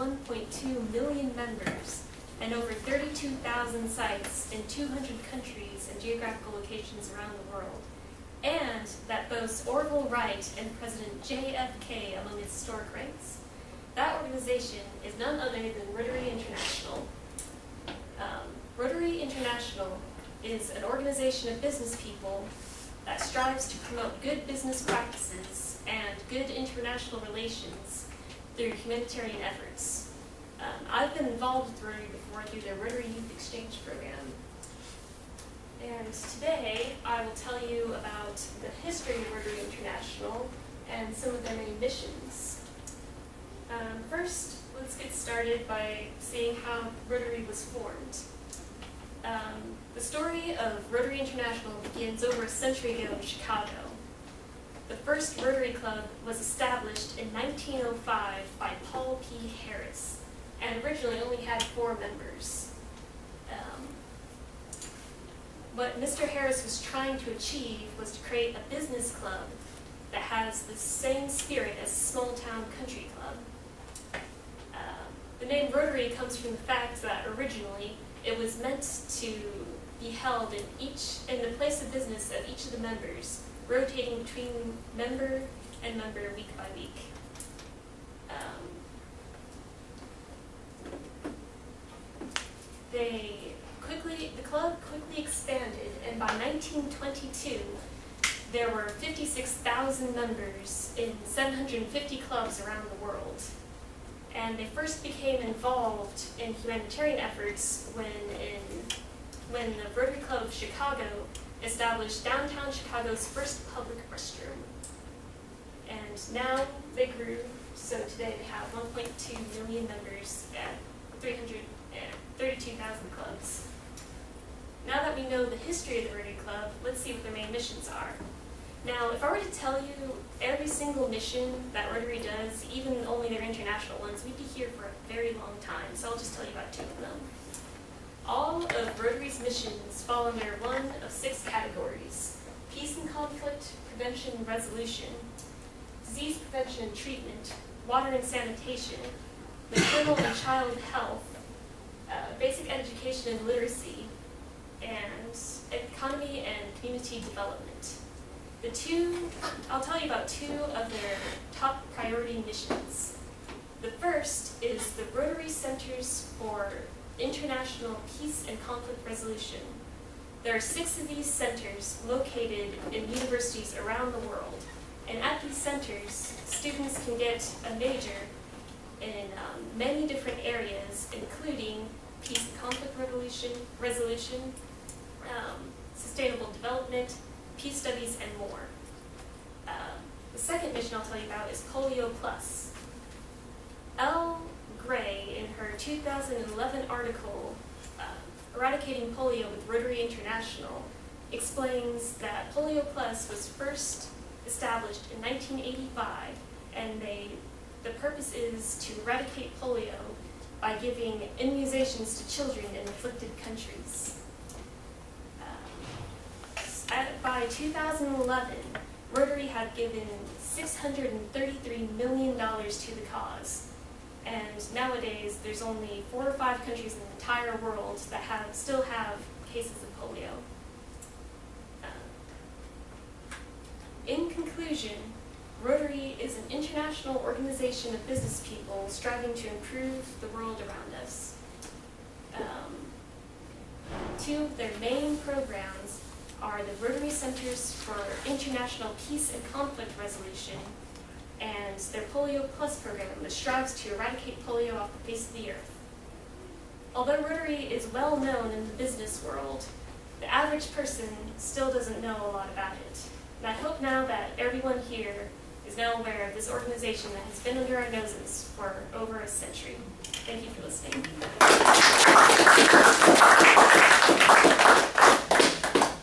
1.2 million members and over 32,000 sites in 200 countries and geographical locations around the world, and that boasts Orville Wright and President JFK among its historic ranks. That organization is none other than Rotary International. Rotary International is an organization of business people that strives to promote good business practices and good international relations through humanitarian efforts. I've been involved with Rotary before through their Rotary Youth Exchange program. And today I will tell you about the history of Rotary International and some of their main missions. First, let's get started by seeing how Rotary was formed. The story of Rotary International begins over a century ago in Chicago. The first Rotary Club was established in 1905 by Paul P. Harris, and originally only had 4 members. What Mr. Harris was trying to achieve was to create a business club that has the same spirit as a small-town country club. The name Rotary comes from the fact that originally it was meant to be held in the place of business of each of the members, rotating between member and member week by week. The club quickly expanded, and by 1922, there were 56,000 members in 750 clubs around the world. And they first became involved in humanitarian efforts when the Rotary Club of Chicago established downtown Chicago's first public restroom. And now they grew, so today they have 1.2 million members at 32,000 clubs. Now that we know the history of the Rotary Club, let's see what their main missions are. Now, if I were to tell you every single mission that Rotary does, even only their international ones, we'd be here for a very long time, so I'll just tell you about 2 of them. All of Rotary's missions fall under one of 6 categories: peace and conflict, prevention and resolution, disease prevention and treatment, water and sanitation, maternal and child health, basic education and literacy, and economy and community development. I'll tell you about 2 of their top priority missions. The first is the Rotary Centers for International Peace and Conflict Resolution. There are 6 of these centers located in universities around the world, and at these centers, students can get a major in many different areas, including peace and conflict resolution, sustainable development, peace studies, and more. The second mission I'll tell you about is Polio Plus. Elle Gray, in her 2011 article, Eradicating Polio with Rotary International, explains that Polio Plus was first established in 1985, and the purpose is to eradicate polio by giving immunizations to children in afflicted countries. By 2011, Rotary had given $633 million to the cause, and nowadays there's only 4 or 5 countries in the entire world that still have cases of polio. In conclusion, Rotary is an international organization of business people striving to improve the world around us. 2 of their main programs are the Rotary Centers for International Peace and Conflict Resolution and their Polio Plus program, which strives to eradicate polio off the face of the earth. Although Rotary is well known in the business world, the average person still doesn't know a lot about it. And I hope now that everyone here is now aware of this organization that has been under our noses for over a century. Thank you for listening.